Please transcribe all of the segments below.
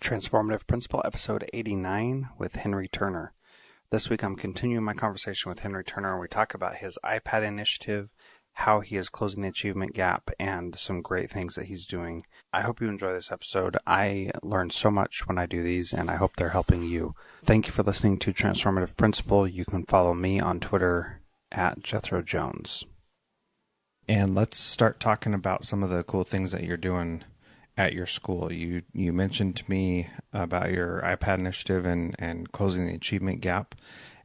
Transformative Principal, episode 89 with Henry Turner. This week I'm continuing my conversation with Henry Turner, and we talk about his iPad initiative, how he is closing the achievement gap, and some great things that he's doing. I hope you enjoy this episode. I learn so much when I do these, and I hope they're helping you. Thank you for listening to Transformative Principal. You can follow me on Twitter at Jethro Jones. And let's start talking about some of the cool things that you're doing at your school. You mentioned to me about your iPad initiative and closing the achievement gap,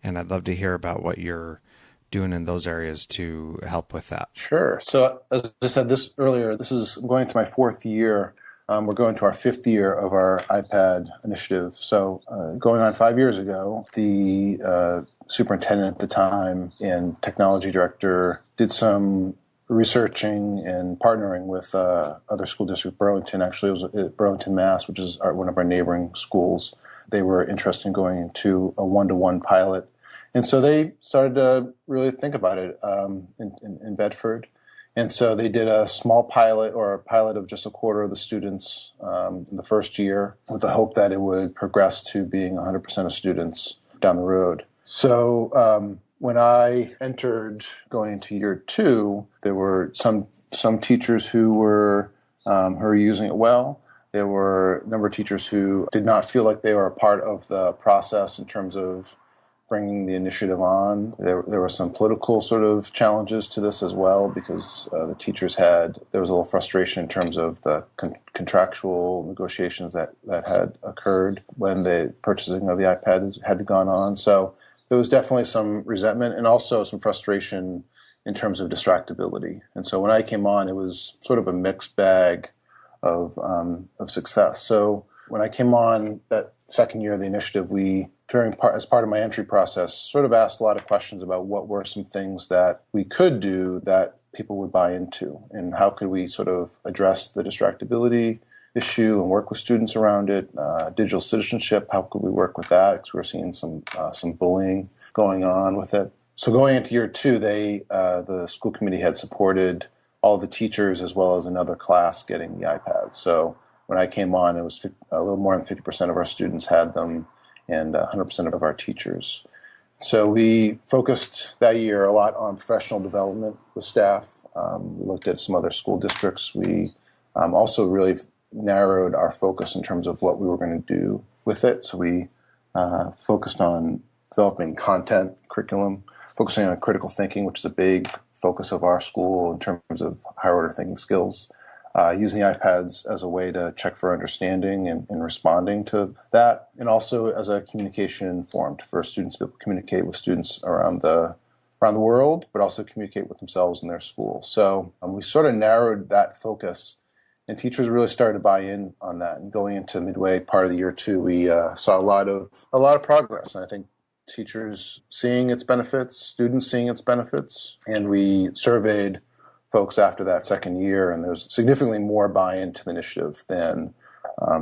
and I'd love to hear about what you're doing in those areas to help with that. Sure. So as I said this earlier, I'm going into my fourth year. We're going to our fifth year of our iPad initiative. So going on 5 years ago, the superintendent at the time and technology director did some researching and partnering with other school district, Burlington. Actually, it was at Burlington, Mass., which is one of our neighboring schools. They were interested in going into a one-to-one pilot. And so they started to really think about it in Bedford. And so they did a small pilot, or a pilot of just a quarter of the students in the first year, with the hope that it would progress to being 100% of students down the road. So when I entered going into year two, there were some teachers who were using it well. There were a number of teachers who did not feel like they were a part of the process in terms of bringing the initiative on. There were some political sort of challenges to this as well, because the teachers there was a little frustration in terms of the contractual negotiations that had occurred when the purchasing of the iPad had gone on. So there was definitely some resentment and also some frustration in terms of distractibility. And so when I came on, it was sort of a mixed bag of success. So when I came on that second year of the initiative, as part of my entry process, sort of asked a lot of questions about what were some things that we could do that people would buy into, and how could we sort of address the distractibility issue and work with students around it. Digital citizenship, how could we work with that? Because we're seeing some bullying going on with it. So going into year two, the school committee had supported all the teachers as well as another class getting the iPads. So when I came on, it was a little more than 50% of our students had them, and 100% of our teachers. So we focused that year a lot on professional development with staff. We looked at some other school districts. We also really narrowed our focus in terms of what we were going to do with it. So we focused on developing content, curriculum, focusing on critical thinking, which is a big focus of our school in terms of higher order thinking skills, using iPads as a way to check for understanding and responding to that, and also as a communication forum for students to be able to communicate with students around the world, but also communicate with themselves in their school. So we sort of narrowed that focus, and teachers really started to buy in on that. And going into midway part of the year two, we saw a lot of progress. And I think teachers seeing its benefits, students seeing its benefits, and we surveyed folks after that second year, and there's significantly more buy-in to the initiative than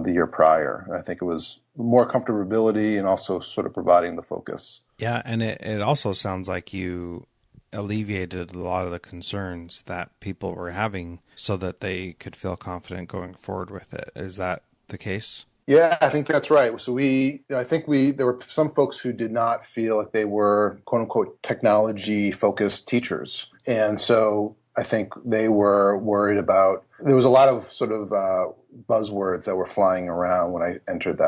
the year prior. And I think it was more comfortability and also sort of providing the focus. Yeah, and it also sounds like you alleviated a lot of the concerns that people were having so that they could feel confident going forward with it. Is that the case? Yeah, I think that's right. So there were some folks who did not feel like they were quote unquote technology focused teachers. And so I think they were worried about, there was a lot of sort of buzzwords that were flying around when I entered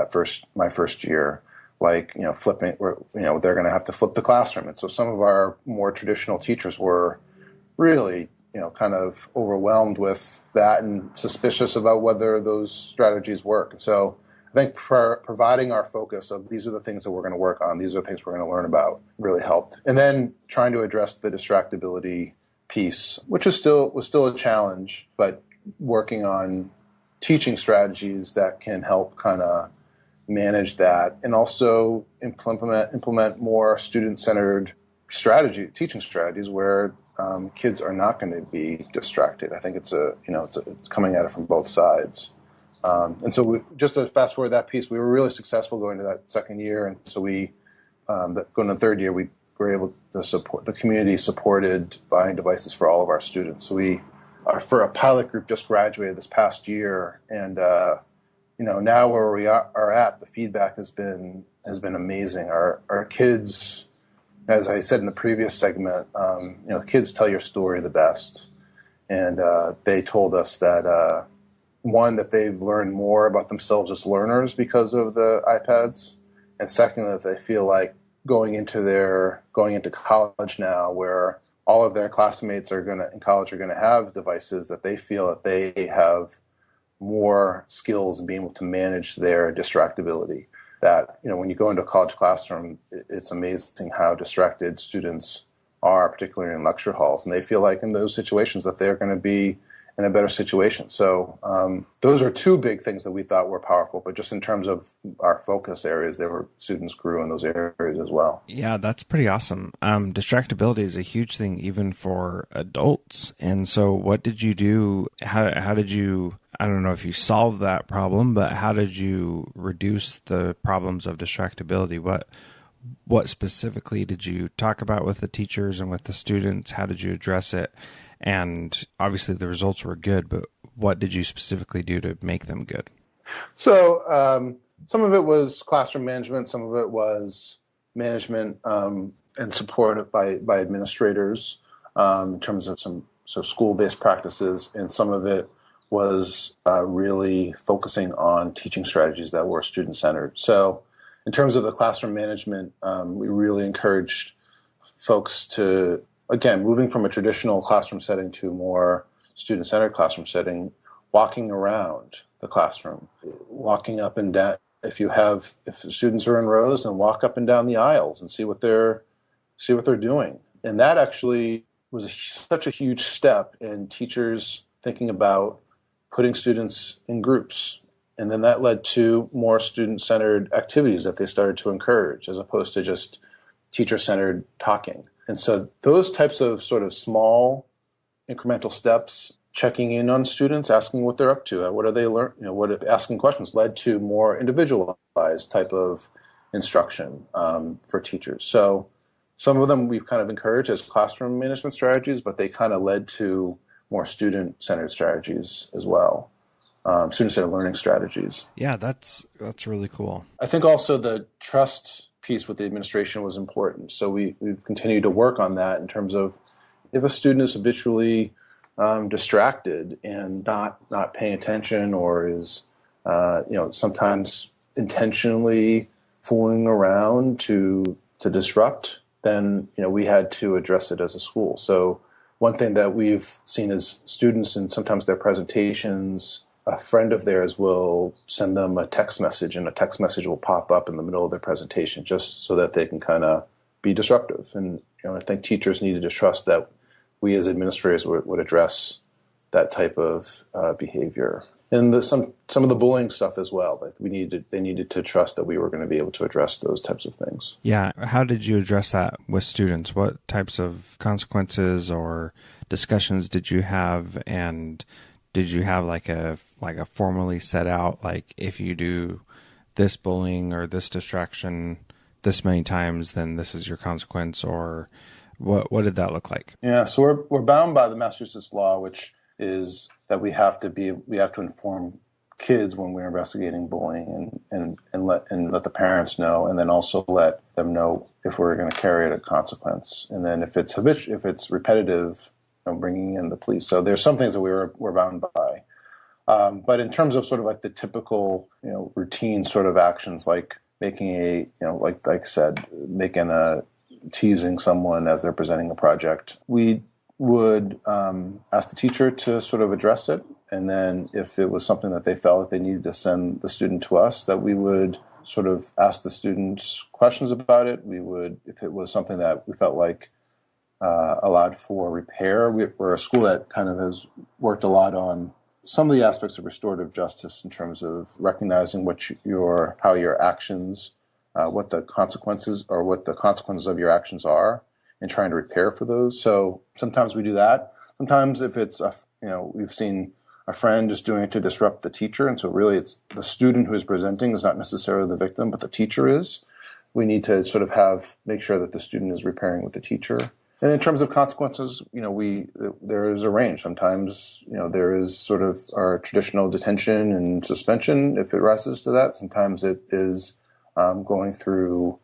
my first year, like, flipping, they're going to have to flip the classroom. And so some of our more traditional teachers were really, kind of overwhelmed with that and suspicious about whether those strategies work. And so I think providing our focus of these are the things that we're going to work on, these are the things we're going to learn about, really helped. And then trying to address the distractibility piece, which was still a challenge, but working on teaching strategies that can help kind of manage that, and also implement more student-centered teaching strategies where kids are not going to be distracted. I think it's coming at it from both sides. And so just to fast forward that piece, we were really successful going to that second year, and so going to the third year, we were able to support, the community supported buying devices for all of our students. So for a pilot group just graduated this past year, and now where we are at, the feedback has been amazing. Our kids, as I said in the previous segment, kids tell your story the best. And they told us that, one, that they've learned more about themselves as learners because of the iPads. And second, that they feel like going into college now, where all of their classmates in college are going to have devices, that they feel that they have more skills in being able to manage their distractibility. That, when you go into a college classroom, it's amazing how distracted students are, particularly in lecture halls. And they feel like in those situations that they're going to be in a better situation. So those are two big things that we thought were powerful. But just in terms of our focus areas, students grew in those areas as well. Yeah, that's pretty awesome. Distractibility is a huge thing even for adults. And so what did you do? How did you, I don't know if you solved that problem, but how did you reduce the problems of distractibility? What specifically did you talk about with the teachers and with the students? How did you address it? And obviously the results were good, but what did you specifically do to make them good? So some of it was classroom management. Some of it was management and support by administrators in terms of some sort of school-based practices. And some of it was really focusing on teaching strategies that were student-centered. So in terms of the classroom management, we really encouraged folks to, again, moving from a traditional classroom setting to more student-centered classroom setting, walking around the classroom, walking up and down. If the students are in rows, then walk up and down the aisles and see what they're doing. And that actually was such a huge step in teachers thinking about putting students in groups. And then that led to more student-centered activities that they started to encourage, as opposed to just teacher-centered talking. And so those types of sort of small incremental steps, checking in on students, asking what they're up to, what are they learning, asking questions, led to more individualized type of instruction for teachers. So some of them we've kind of encouraged as classroom management strategies, but they kind of led to more student-centered strategies as well. Student-centered learning strategies. Yeah, that's really cool. I think also the trust piece with the administration was important. So we've continued to work on that in terms of if a student is habitually distracted and not paying attention, or is sometimes intentionally fooling around to disrupt, then we had to address it as a school. So one thing that we've seen is students, and sometimes their presentations, a friend of theirs will send them a text message, and a text message will pop up in the middle of their presentation just so that they can kind of be disruptive. And I think teachers needed to trust that we as administrators would address that type of behavior. And some of the bullying stuff as well. Like they needed to trust that we were going to be able to address those types of things. Yeah. How did you address that with students? What types of consequences or discussions did you have? And did you have like a formally set out, like if you do this bullying or this distraction this many times, then this is your consequence? Or what did that look like? Yeah. So we're bound by the Massachusetts law, which is that we have to inform kids when we're investigating bullying and let the parents know, and then also let them know if we're going to carry out a consequence. And then if it's repetitive, bringing in the police. So there's some things that we're bound by. But in terms of sort of like the typical, routine sort of actions, like making teasing someone as they're presenting a project, we would ask the teacher to sort of address it. And then if it was something that they felt that they needed to send the student to us, that we would sort of ask the students questions about it. We would, if it was something that we felt like allowed for repair. We're a school that kind of has worked a lot on some of the aspects of restorative justice in terms of recognizing how your actions, what the consequences of your actions are, and trying to repair for those. So sometimes we do that. Sometimes if it's we've seen a friend just doing it to disrupt the teacher, and so really it's the student who is presenting is not necessarily the victim, but the teacher is. We need to sort of make sure that the student is repairing with the teacher. And in terms of consequences, there is a range. Sometimes, there is sort of our traditional detention and suspension if it rises to that. Sometimes it is going through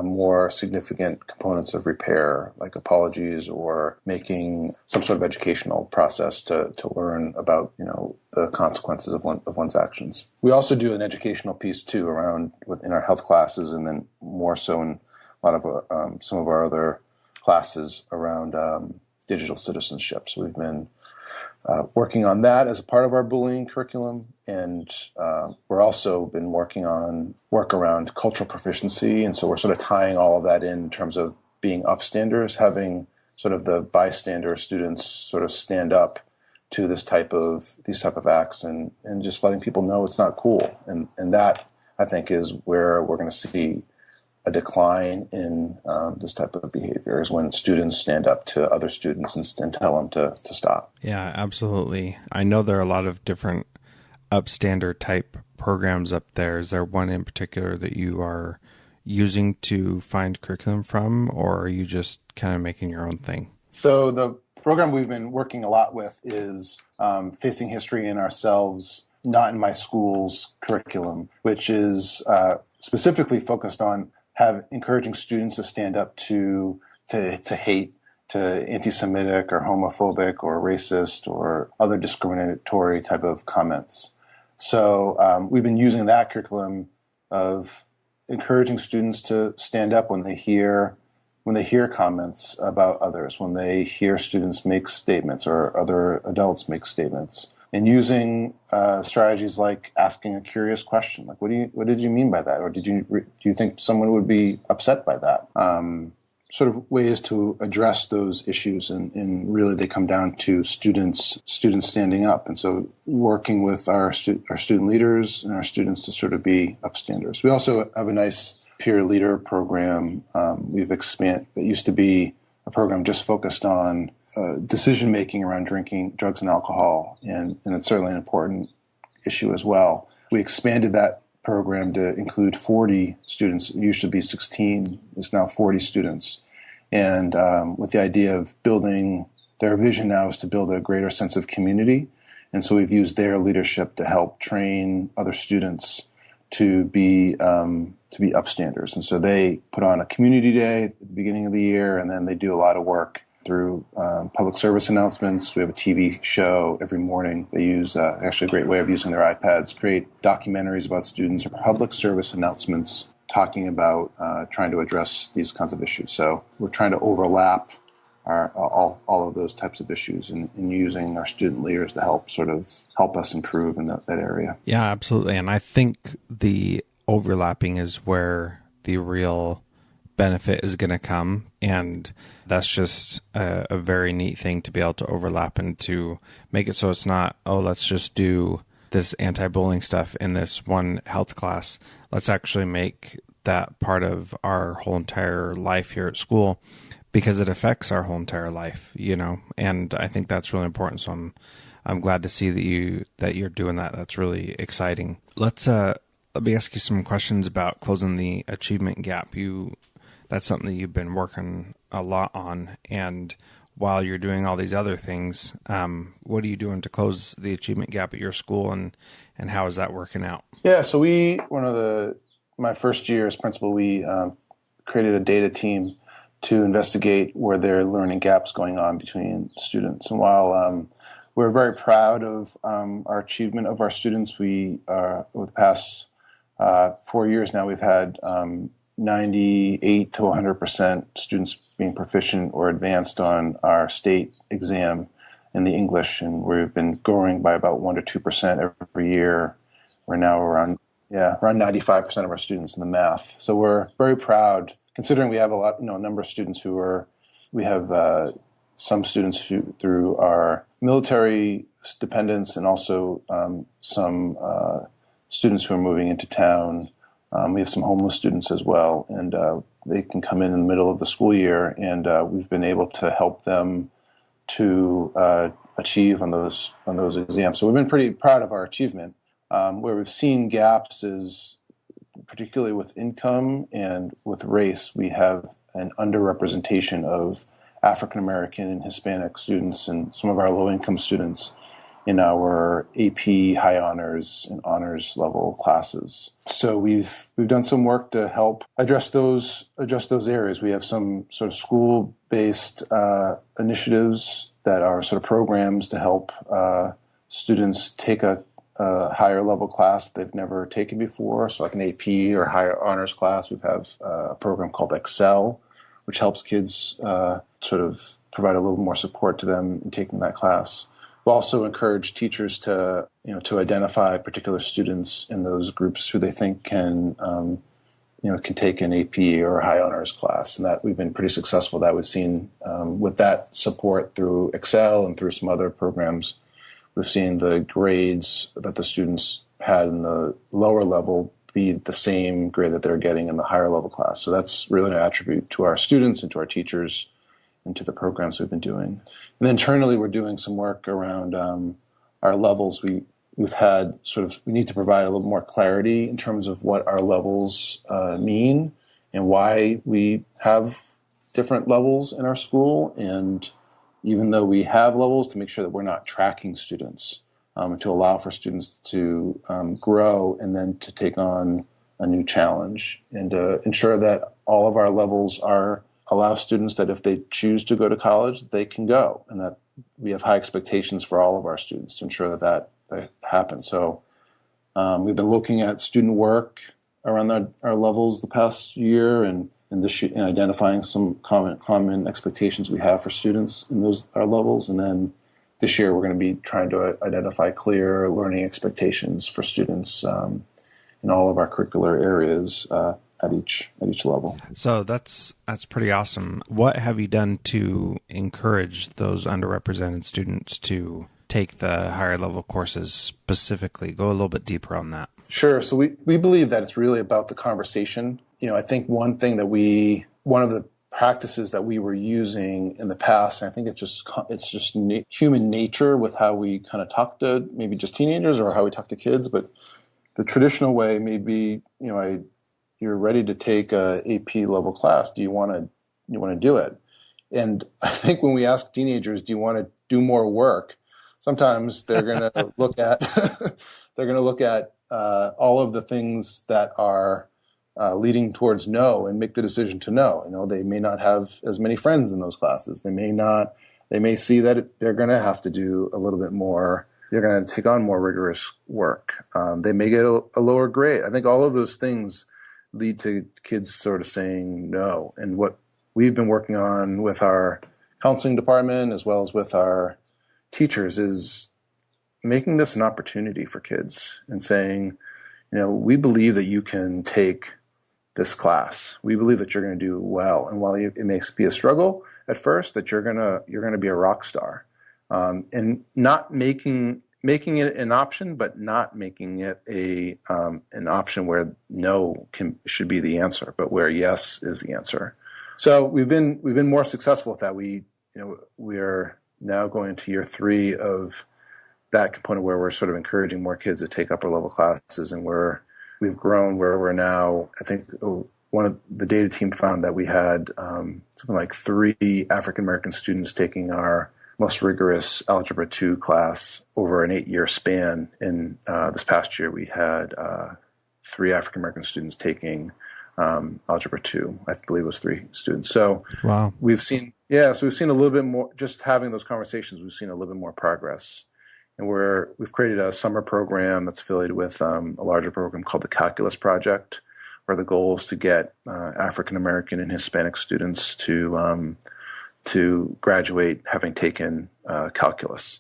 more significant components of repair, like apologies or making some sort of educational process to learn about, the consequences of one's actions. We also do an educational piece too around within our health classes, and then more so in a lot of some of our other classes around digital citizenship. So we've been working on that as a part of our bullying curriculum, and we're also been working on work around cultural proficiency, and so we're sort of tying all of that in terms of being upstanders, having sort of the bystander students sort of stand up to these type of acts, and just letting people know it's not cool, and that I think is where we're going to see a decline in this type of behavior, is when students stand up to other students and tell them to stop. Yeah, absolutely. I know there are a lot of different Upstander type programs up there. Is there one in particular that you are using to find curriculum from, or are you just kind of making your own thing? So the program we've been working a lot with is Facing History in Ourselves, Not in My School's curriculum, which is specifically focused on encouraging students to stand up to hate, to anti-Semitic or homophobic or racist or other discriminatory type of comments. So we've been using that curriculum of encouraging students to stand up when they hear comments about others, when they hear students make statements or other adults make statements, and using strategies like asking a curious question, like what did you mean by that, or do you think someone would be upset by that? Sort of ways to address those issues, and really they come down to students standing up, and so working with our student leaders and our students to sort of be upstanders. We also have a nice peer leader program we've expanded that used to be a program just focused on decision making around drinking, drugs, and alcohol, and it's certainly an important issue as well. We expanded that program to include 40 students. It used to be 16. It's now 40 students. And with the idea of building, their vision now is to build a greater sense of community. And so we've used their leadership to help train other students to be upstanders. And so they put on a community day at the beginning of the year, and then they do a lot of work through public service announcements. We have a TV show every morning. They use actually a great way of using their iPads, create documentaries about students or public service announcements talking about trying to address these kinds of issues. So we're trying to overlap all of those types of issues, and using our student leaders to help us improve in that area. Yeah, absolutely. And I think the overlapping is where the real benefit is going to come, and that's just a very neat thing to be able to overlap and to make it so it's not, let's just do this anti-bullying stuff in this one health class. Let's actually make that part of our whole entire life here at school, because it affects our whole entire life, and I think that's really important. So I'm glad to see that you're doing that. That's really exciting. Let me ask you some questions about closing the achievement gap. That's something that you've been working a lot on. And while you're doing all these other things, what are you doing to close the achievement gap at your school, and how is that working out? Yeah, so my first year as principal, we created a data team to investigate where there are learning gaps going on between students. And while we're very proud of our achievement of our students, we over the past 4 years now, we've had 98 to 100% students being proficient or advanced on our state exam in the English, and we've been growing by about 1 to 2% every year. We're now around 95% of our students in the math. So we're very proud, considering we have a number of students we have some students who, through our military dependents, and also some students who are moving into town. We have some homeless students as well, and they can come in the middle of the school year, and we've been able to help them to achieve on those exams. So we've been pretty proud of our achievement. Where we've seen gaps is particularly with income and with race. We have an underrepresentation of African American and Hispanic students and some of our low-income students in our AP high honors and honors level classes. So we've done some work to help address those areas. We have some sort of school-based initiatives that are sort of programs to help students take a higher level class they've never taken before. So like an AP or higher honors class, we have a program called Excel, which helps kids sort of provide a little more support to them in taking that class. We also encourage teachers to identify particular students in those groups who they think can take an AP or a high honors class, and that we've been pretty successful. That we've seen with that support through Excel and through some other programs, we've seen the grades that the students had in the lower level be the same grade that they're getting in the higher level class. So that's really an attribute to our students and to our teachers and to the programs we've been doing. And then internally, we're doing some work around our levels. We need to provide a little more clarity in terms of what our levels mean and why we have different levels in our school. And even though we have levels, to make sure that we're not tracking students, to allow for students to grow and then to take on a new challenge, and to ensure that all of our levels allow students that if they choose to go to college, they can go, and that we have high expectations for all of our students to ensure that happens. So we've been looking at student work around our levels the past year, and identifying some common expectations we have for students in our levels. And then this year, we're going to be trying to identify clear learning expectations for students in all of our curricular areas at each level. So that's pretty awesome. What have you done to encourage those underrepresented students to take the higher level courses specifically? Go a little bit deeper on that. Sure. So we believe that it's really about the conversation. I think one of the practices that we were using in the past, and I think it's just human nature with how we kind of talk to maybe just teenagers or how we talk to kids, but the traditional way may be, you're ready to take a AP level class. Do you want to do it? And I think when we ask teenagers, do you want to do more work? Sometimes they're going to look at all of the things that are leading towards no and make the decision to no. They may not have as many friends in those classes. They may see that they're going to have to do a little bit more. They're going to take on more rigorous work. They may get a lower grade. I think all of those things lead to kids sort of saying no. And what we've been working on with our counseling department as well as with our teachers is making this an opportunity for kids and saying, we believe that you can take this class. We believe that you're going to do well. And while it may be a struggle at first, that you're going to be a rock star. And not making it an option, but not making it an option where no should be the answer, but where yes is the answer. So we've been more successful with that. We are now going into year 3 of that component where we're sort of encouraging more kids to take upper level classes, and we've grown where we're now. I think one of the data team found that we had something like 3 African American students taking our most rigorous Algebra 2 class over an 8-year span. In this past year, we had 3 African American students taking Algebra 2. I believe it was 3 students. So wow, we've seen a little bit more. Just having those conversations, we've seen a little bit more progress. And we've created a summer program that's affiliated with a larger program called the Calculus Project, where the goal is to get African American and Hispanic students to graduate having taken calculus.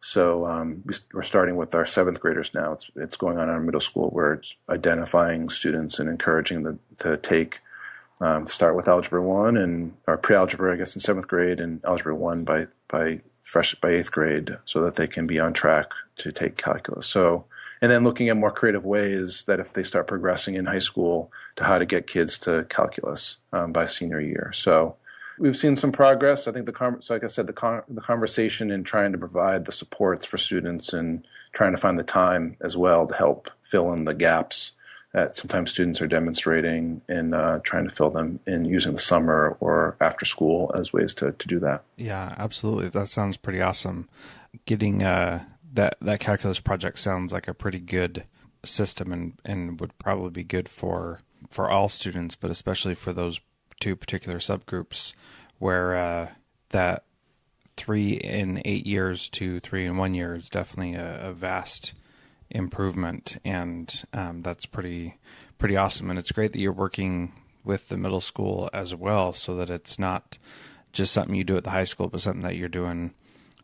So we're starting with our 7th graders now. It's going on in our middle school, where it's identifying students and encouraging them to take start with Algebra 1 or pre-algebra, I guess, in 7th grade, and Algebra 1 by 8th grade, so that they can be on track to take calculus. So, and then looking at more creative ways that if they start progressing in high school, to how to get kids to calculus by senior year. So we've seen some progress. I think like I said, the conversation and trying to provide the supports for students and trying to find the time as well to help fill in the gaps that sometimes students are demonstrating and trying to fill them in using the summer or after school as ways to do that. Yeah, absolutely. That sounds pretty awesome. Getting that calculus project sounds like a pretty good system and would probably be good for all students, but especially for those two particular subgroups where that 3 in 8 years to 3 in 1 year is definitely a vast improvement, and that's pretty awesome. And it's great that you're working with the middle school as well, so that it's not just something you do at the high school, but something that you're doing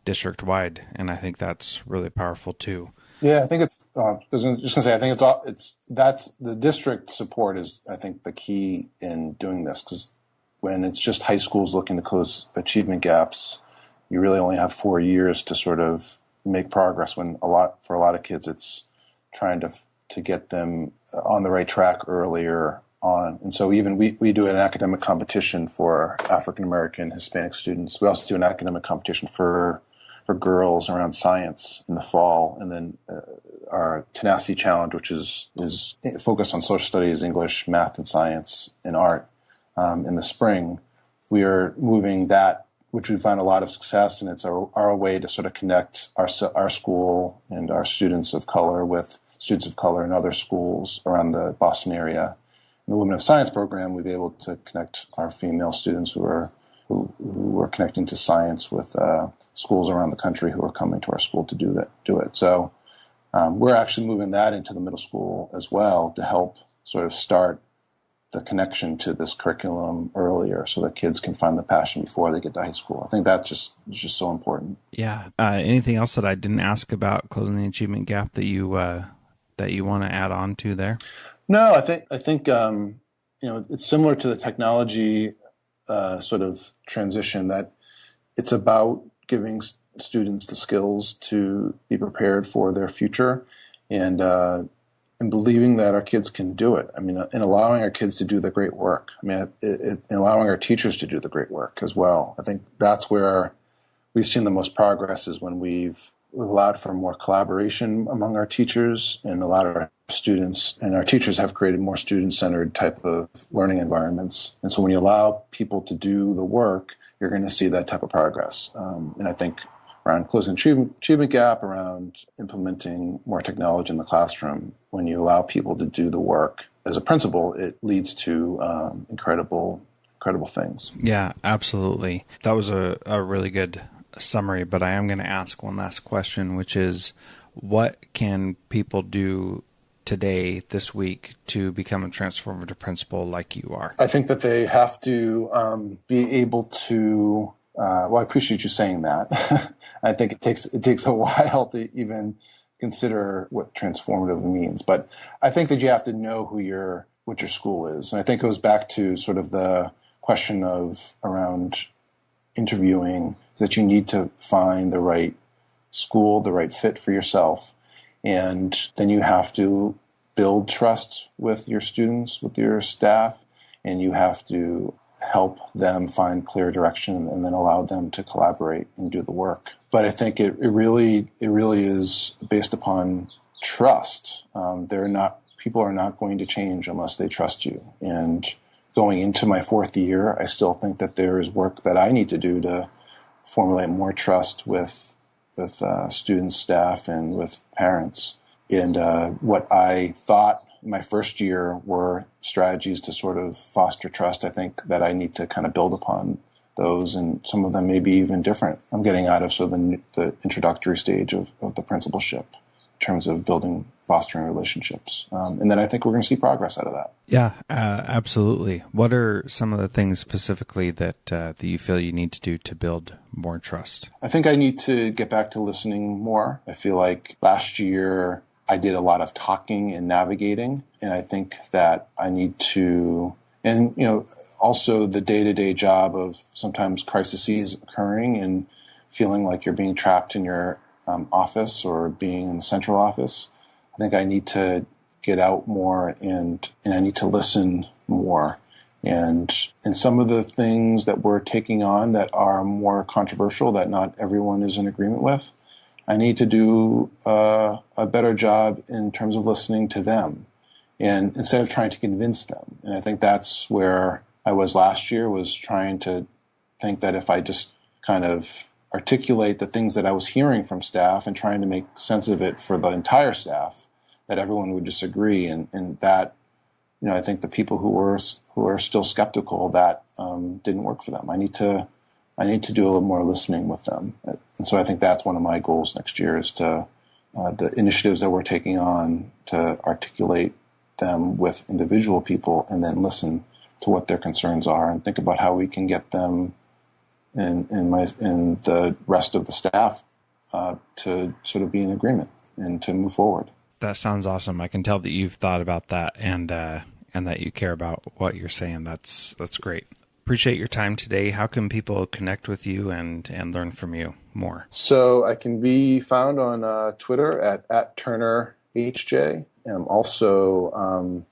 district wide. And I think that's really powerful too. Yeah, I think it's. I was just gonna say, I think that's the district support is, I think, the key in doing this, because when it's just high schools looking to close achievement gaps, you really only have 4 years to sort of make progress. When for a lot of kids, it's trying to get them on the right track earlier on. And so even we do an academic competition for African American, Hispanic students. We also do an academic competition for girls around science in the fall, and then our Tenacity Challenge, which is focused on social studies, English, math, and science, and art in the spring. We are moving that, which we find a lot of success, and it's our way to sort of connect our school and our students of color with students of color in other schools around the Boston area. In the Women of Science program, we've been able to connect our female students who are connecting to science with schools around the country who are coming to our school to do it. So we're actually moving that into the middle school as well to help sort of start the connection to this curriculum earlier, so that kids can find the passion before they get to high school. I think that is just so important. Yeah. Anything else that I didn't ask about closing the achievement gap that you want to add on to there? No, I think it's similar to the technology sort of transition, that it's about giving students the skills to be prepared for their future, and believing that our kids can do it. I mean, and allowing our kids to do the great work. I mean, and allowing our teachers to do the great work as well. I think that's where we've seen the most progress, is when we've allowed for more collaboration among our teachers, and allowed our students, and our teachers have created more student-centered type of learning environments. And so when you allow people to do the work, you're going to see that type of progress. And I think around closing achievement gap, around implementing more technology in the classroom, when you allow people to do the work as a principal, it leads to incredible things. Yeah, absolutely. That was a really good summary, but I am going to ask one last question, which is, what can people do today, this week, to become a transformative principal like you are? I think that they have to be able to. Well, I appreciate you saying that. I think it takes a while to even consider what transformative means, but I think that you have to know what your school is, and I think it goes back to sort of the question of around interviewing, that you need to find the right school, the right fit for yourself, and then you have to build trust with your students, with your staff, and you have to help them find clear direction, and then allow them to collaborate and do the work. But I think it really is based upon trust. People are not going to change unless they trust you. And going into my 4th year, I still think that there is work that I need to do to formulate more trust with students, staff, and with parents. And what I thought my first year were strategies to sort of foster trust, I think that I need to kind of build upon those, and some of them may be even different. I'm getting out of the introductory stage of the principalship in terms of fostering relationships. And then I think we're going to see progress out of that. Yeah, absolutely. What are some of the things specifically that you feel you need to do to build more trust? I think I need to get back to listening more. I feel like last year I did a lot of talking and navigating, and I think that I need to, and also the day-to-day job of sometimes crises occurring and feeling like you're being trapped in your office or being in the central office. I think I need to get out more, and I need to listen more. And some of the things that we're taking on that are more controversial, that not everyone is in agreement with, I need to do a better job in terms of listening to them and instead of trying to convince them. And I think that's where I was last year, was trying to think that if I just kind of articulate the things that I was hearing from staff and trying to make sense of it for the entire staff, that everyone would just agree. And that, I think the people who are still skeptical, that didn't work for them. I need to do a little more listening with them. And so I think that's one of my goals next year, is to the initiatives that we're taking on, to articulate them with individual people and then listen to what their concerns are and think about how we can get them and the rest of the staff to sort of be in agreement and to move forward. That sounds awesome. I can tell that you've thought about that and that you care about what you're saying. That's great. Appreciate your time today. How can people connect with you and learn from you more? So I can be found on Twitter at TurnerHJ. And I'm also,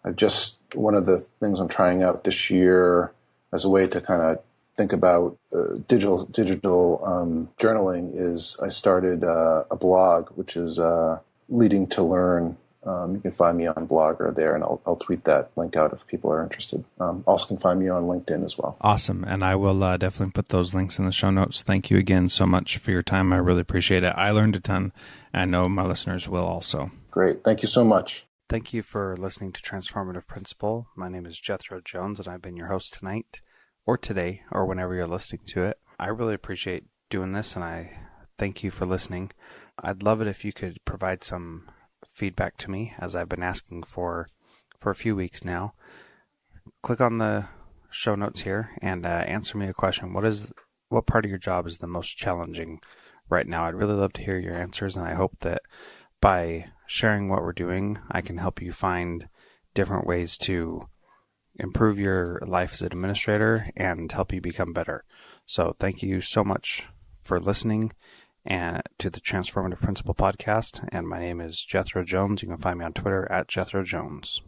one of the things I'm trying out this year as a way to kind of think about digital journaling is I started a blog, which is Leadingtolearn. You can find me on Blogger there, and I'll tweet that link out if people are interested. Also can find me on LinkedIn as well. Awesome. And I will definitely put those links in the show notes. Thank you again so much for your time. I really appreciate it. I learned a ton. I know my listeners will also. Great. Thank you so much. Thank you for listening to Transformative Principal. My name is Jethro Jones, and I've been your host tonight, or today, or whenever you're listening to it. I really appreciate doing this, and I thank you for listening. I'd love it if you could provide some feedback to me, as I've been asking for a few weeks now. Click on the show notes here and answer me a question. What part of your job is the most challenging right now? I'd really love to hear your answers, and I hope that by sharing what we're doing, I can help you find different ways to improve your life as an administrator and help you become better. So thank you so much for listening and to the Transformative Principal podcast. And my name is Jethro Jones. You can find me on Twitter at Jethro Jones.